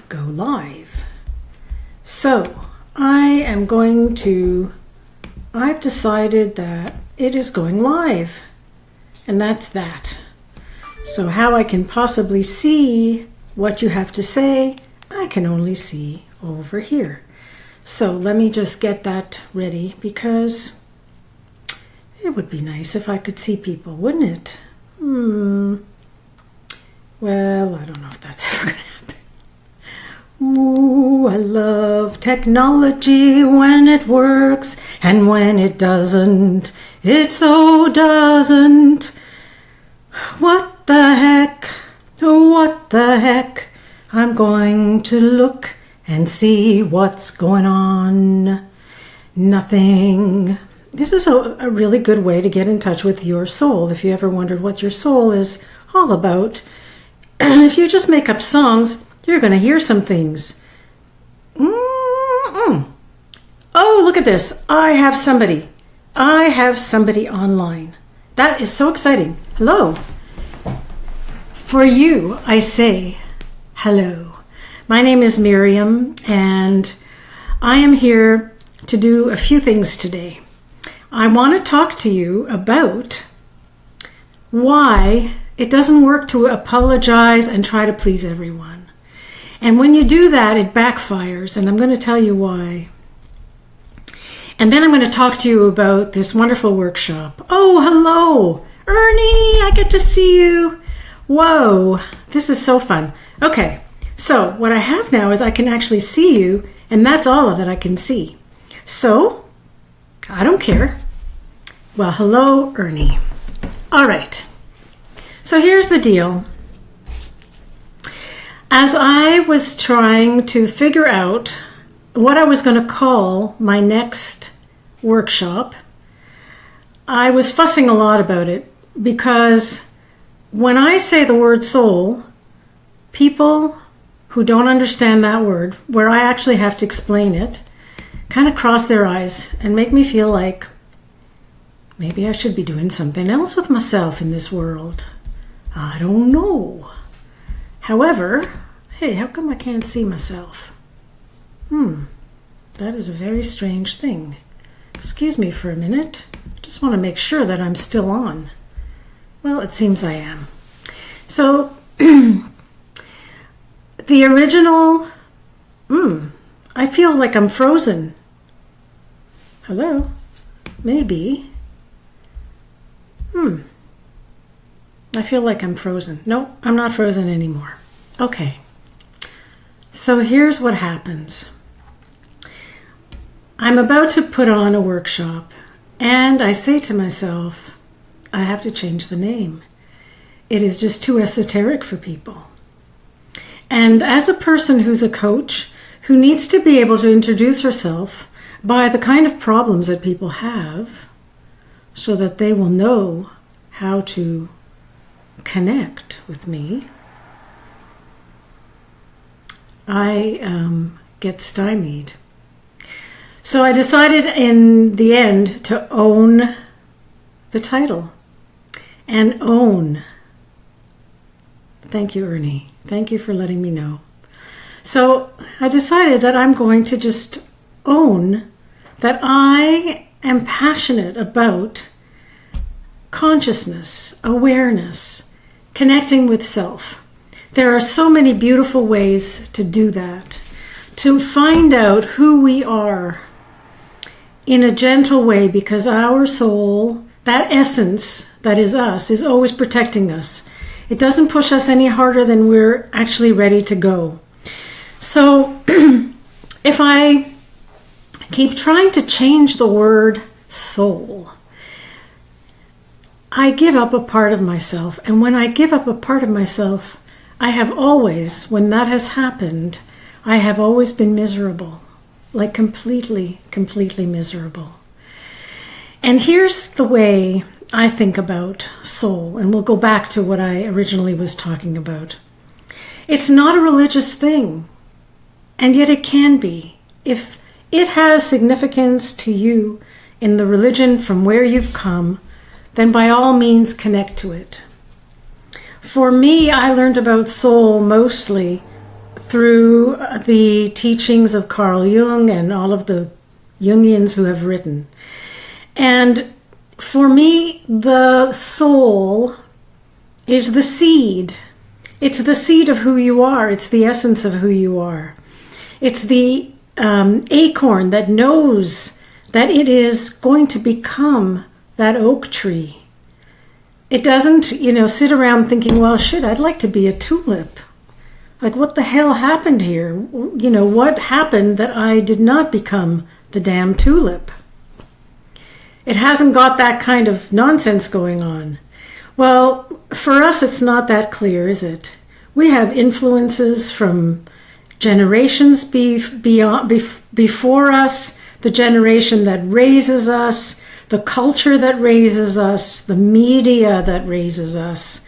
go live. So I've decided that it is going live, and that's that. So how I can possibly see what you have to say, I can only see over here. So let me just get that ready, because it would be nice if I could see people, wouldn't it? Well, I don't know if that's ever going to happen. Ooh, I love technology when it works, and when it doesn't, it so doesn't. What the heck? What the heck? I'm going to look and see what's going on. Nothing. This is a really good way to get in touch with your soul. If you ever wondered what your soul is all about, if you just make up songs, you're going to hear some things. Oh, look at this. I have somebody online. That is so exciting. Hello. For you, I say hello. My name is Miriam, and I am here to do a few things today. I want to talk to you about why it doesn't work to apologize and try to please everyone. And when you do that, it backfires, and I'm going to tell you why. And then I'm going to talk to you about this wonderful workshop. Oh, hello, Ernie, I get to see you. Whoa, this is so fun. Okay, so what I have now is I can actually see you, and that's all that I can see. So, I don't care. Well, hello, Ernie. All right, so here's the deal. As I was trying to figure out what I was going to call my next workshop, I was fussing a lot about it, because when I say the word soul, people who don't understand that word, where I actually have to explain it, kind of cross their eyes and make me feel like maybe I should be doing something else with myself in this world. I don't know. However, hey, how come I can't see myself? That is a very strange thing. Excuse me for a minute. I just want to make sure that I'm still on. Well, it seems I am. So, the original, I feel like I'm frozen. Hello? Maybe. I feel like I'm frozen. No, I'm not frozen anymore. Okay. So here's what happens. I'm about to put on a workshop, and I say to myself, I have to change the name. It is just too esoteric for people. And as a person who's a coach, who needs to be able to introduce herself by the kind of problems that people have, so that they will know how to connect with me, I get stymied. So I decided in the end to own the title and own. Thank you, Ernie. Thank you for letting me know. So I decided that I'm going to just own that I am passionate about consciousness, awareness, connecting with self. There are so many beautiful ways to do that, to find out who we are in a gentle way, because our soul, that essence that is us, is always protecting us. It doesn't push us any harder than we're actually ready to go. So if I keep trying to change the word soul, I give up a part of myself. And when I give up a part of myself, I have always, when that has happened, I have always been miserable, like completely miserable. And here's the way I think about soul, and we'll go back to what I originally was talking about. It's not a religious thing, and yet it can be. If it has significance to you in the religion from where you've come, then by all means connect to it. For me, I learned about soul mostly through the teachings of Carl Jung and all of the Jungians who have written. And for me, the soul is the seed. It's the seed of who you are. It's the essence of who you are. It's the acorn that knows that it is going to become that oak tree. It doesn't, sit around thinking, well, shit, I'd like to be a tulip. Like, what the hell happened here? What happened that I did not become the damn tulip? It hasn't got that kind of nonsense going on. Well, for us, it's not that clear, is it? We have influences from generations before us, the generation that raises us, the culture that raises us, the media that raises us.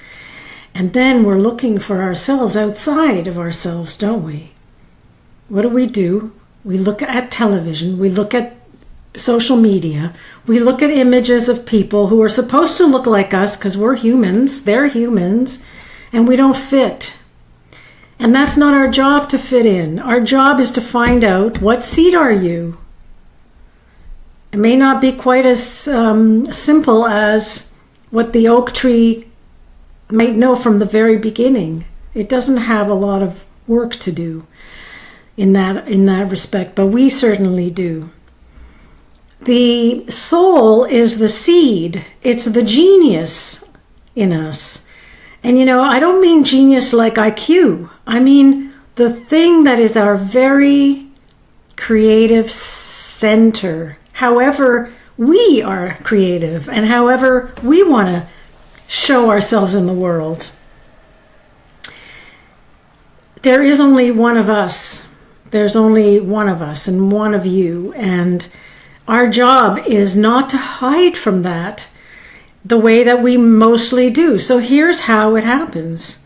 And then we're looking for ourselves outside of ourselves, don't we? What do? We look at television, we look at social media, we look at images of people who are supposed to look like us because we're humans, they're humans, and we don't fit. And that's not our job to fit in. Our job is to find out, what seed are you? It may not be quite as simple as what the oak tree might know from the very beginning. It doesn't have a lot of work to do in that respect, but we certainly do. The soul is the seed. It's the genius in us. And I don't mean genius like IQ. I mean the thing that is our very creative center. However we are creative and however we want to show ourselves in the world. There is only one of us. There's only one of us and one of you. And our job is not to hide from that the way that we mostly do. So here's how it happens.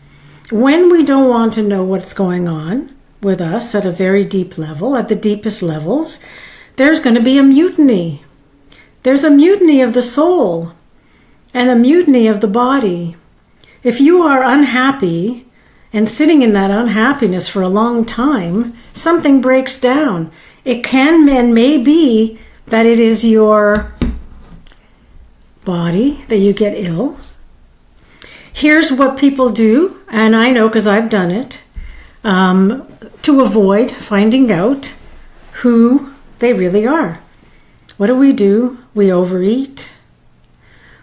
When we don't want to know what's going on with us at a very deep level, at the deepest levels, there's going to be a mutiny. There's a mutiny of the soul and a mutiny of the body. If you are unhappy and sitting in that unhappiness for a long time, something breaks down. It can and may be that it is your body that you get ill. Here's what people do, and I know because I've done it, to avoid finding out who they really are. What do? We overeat.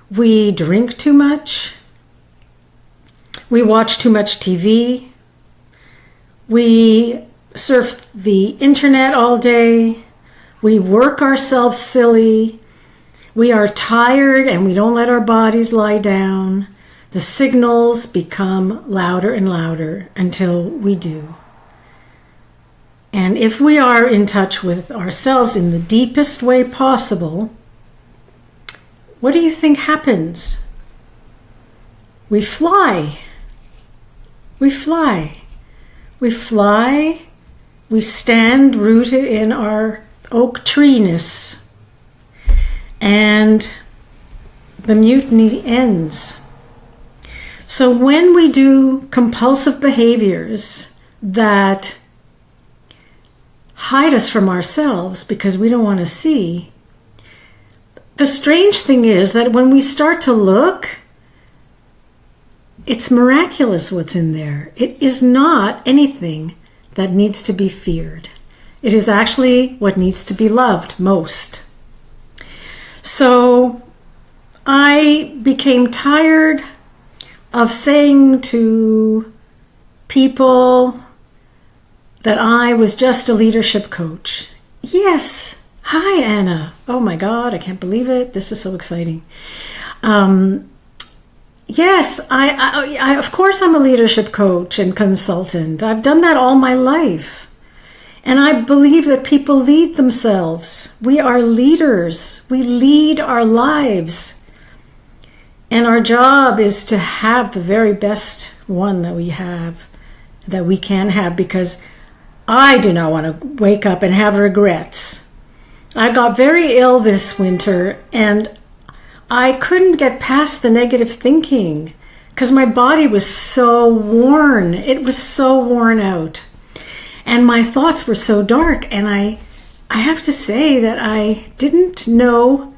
We drink too much. We watch too much TV. We surf the internet all day. We work ourselves silly. We are tired and we don't let our bodies lie down. The signals become louder and louder until we do. And if we are in touch with ourselves in the deepest way possible, what do you think happens? We fly. We fly. We fly. We stand rooted in our oak tree-ness. And the mutiny ends. So when we do compulsive behaviors that hide us from ourselves because we don't want to see, the strange thing is that when we start to look, it's miraculous what's in there. It is not anything that needs to be feared. It is actually what needs to be loved most. So I became tired of saying to people that I was just a leadership coach. Yes. Hi, Anna. Oh my God, I can't believe it. This is so exciting. Yes, I of course I'm a leadership coach and consultant. I've done that all my life. And I believe that people lead themselves. We are leaders. We lead our lives. And our job is to have the very best one that we can have, because I do not want to wake up and have regrets. I got very ill this winter and I couldn't get past the negative thinking because my body was so worn. It was so worn out. And my thoughts were so dark, and I have to say that I didn't know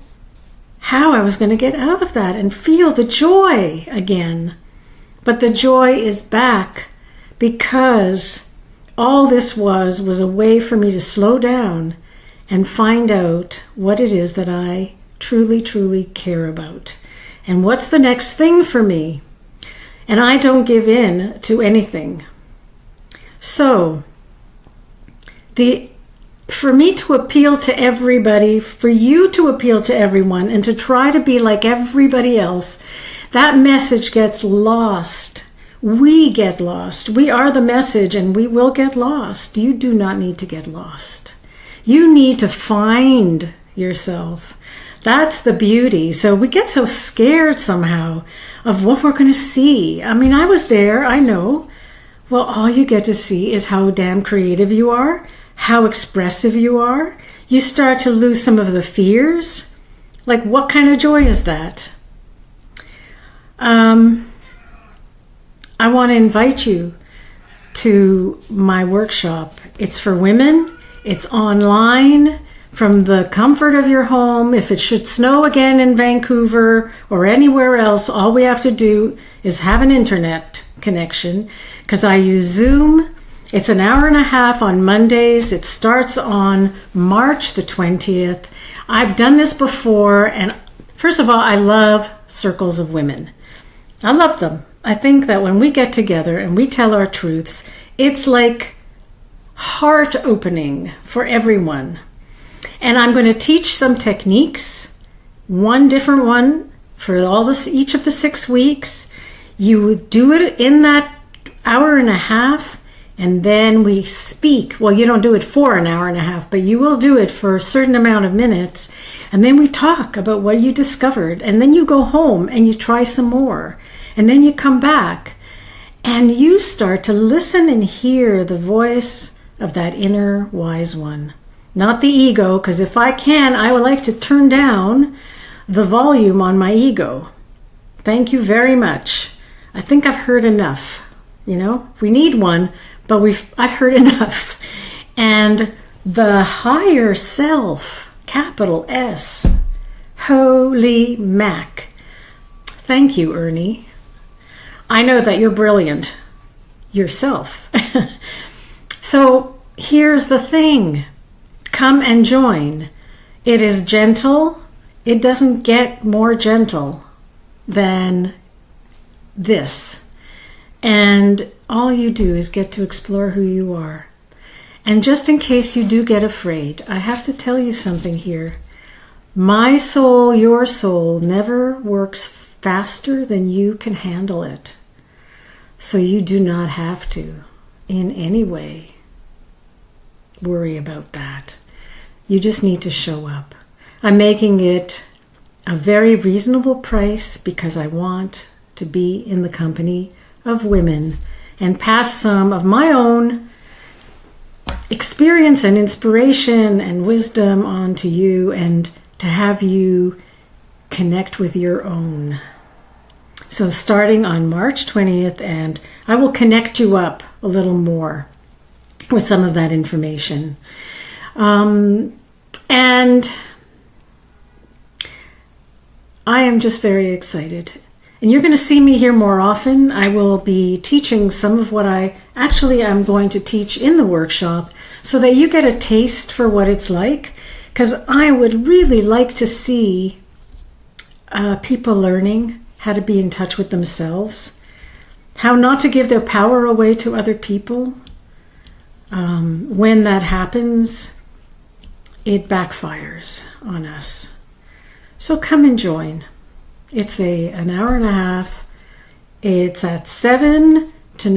how I was going to get out of that and feel the joy again. But the joy is back because all this was a way for me to slow down and find out what it is that I truly, truly care about. And what's the next thing for me? And I don't give in to anything. So, for me to appeal to everybody, for you to appeal to everyone, and to try to be like everybody else, that message gets lost. We get lost. We are the message, and we will get lost. You do not need to get lost. You need to find yourself. That's the beauty. So we get so scared somehow of what we're going to see. I mean, I was there, I know. Well, all you get to see is how damn creative you are, how expressive you are. You start to lose some of the fears. Like, what kind of joy is that? I want to invite you to my workshop. It's for women. It's online from the comfort of your home. If it should snow again in Vancouver or anywhere else, all we have to do is have an internet connection, because I use Zoom. It's an hour and a half on Mondays. It starts on March the 20th. I've done this before, and first of all, I love circles of women. I love them. I think that when we get together and we tell our truths, it's like heart opening for everyone. And I'm going to teach some techniques, one different one for each of the 6 weeks. You do it in that hour and a half, and then we speak. Well, you don't do it for an hour and a half, but you will do it for a certain amount of minutes. And then we talk about what you discovered. And then you go home and you try some more. And then you come back and you start to listen and hear the voice of that inner wise one. Not the ego, because if I can, I would like to turn down the volume on my ego. Thank you very much. I think I've heard enough. You know, we need one, but I've heard enough. And the higher self, capital S, holy mac. Thank you, Ernie. I know that you're brilliant yourself. So here's the thing. Come and join. It is gentle. It doesn't get more gentle than this. And all you do is get to explore who you are. And just in case you do get afraid, I have to tell you something here. My soul, your soul, never works faster than you can handle it. So you do not have to, in any way, worry about that. You just need to show up. I'm making it a very reasonable price because I want to be in the company of women and pass some of my own experience and inspiration and wisdom on to you, and to have you connect with your own. So starting on March 20th, and I will connect you up a little more with some of that information. And I am just very excited. And you're going to see me here more often. I will be teaching some of what I am going to teach in the workshop, so that you get a taste for what it's like. Because I would really like to see people learning how to be in touch with themselves, how not to give their power away to other people. When that happens, it backfires on us. So come and join. It's an hour and a half. It's at 7 to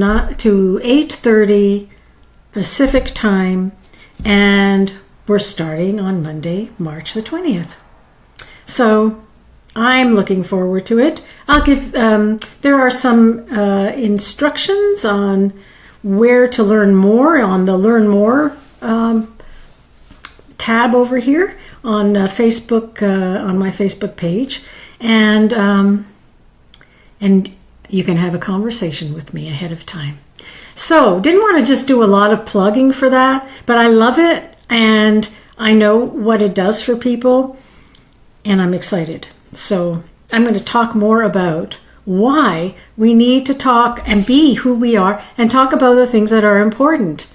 8:30 Pacific time, and we're starting on Monday, March the 20th. So I'm looking forward to it. I'll give, there are some instructions on where to learn more on the Learn More tab over here on Facebook, on my Facebook page. And you can have a conversation with me ahead of time. So, didn't want to just do a lot of plugging for that, but I love it and I know what it does for people and I'm excited. So, I'm going to talk more about why we need to talk and be who we are and talk about the things that are important.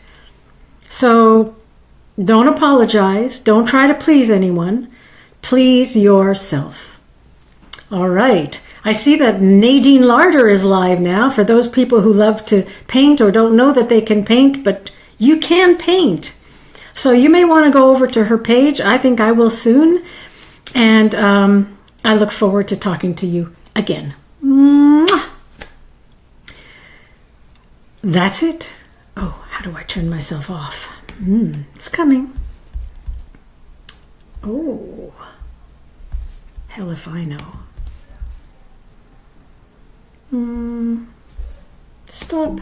So, don't apologize. Don't try to please anyone. Please yourself. All right. I see that Nadine Larder is live now. For those people who love to paint or don't know that they can paint, but you can paint. So you may want to go over to her page. I think I will soon. And I look forward to talking to you again. Mwah! That's it. Oh, how do I turn myself off? It's coming. Oh, hell if I know. Stop.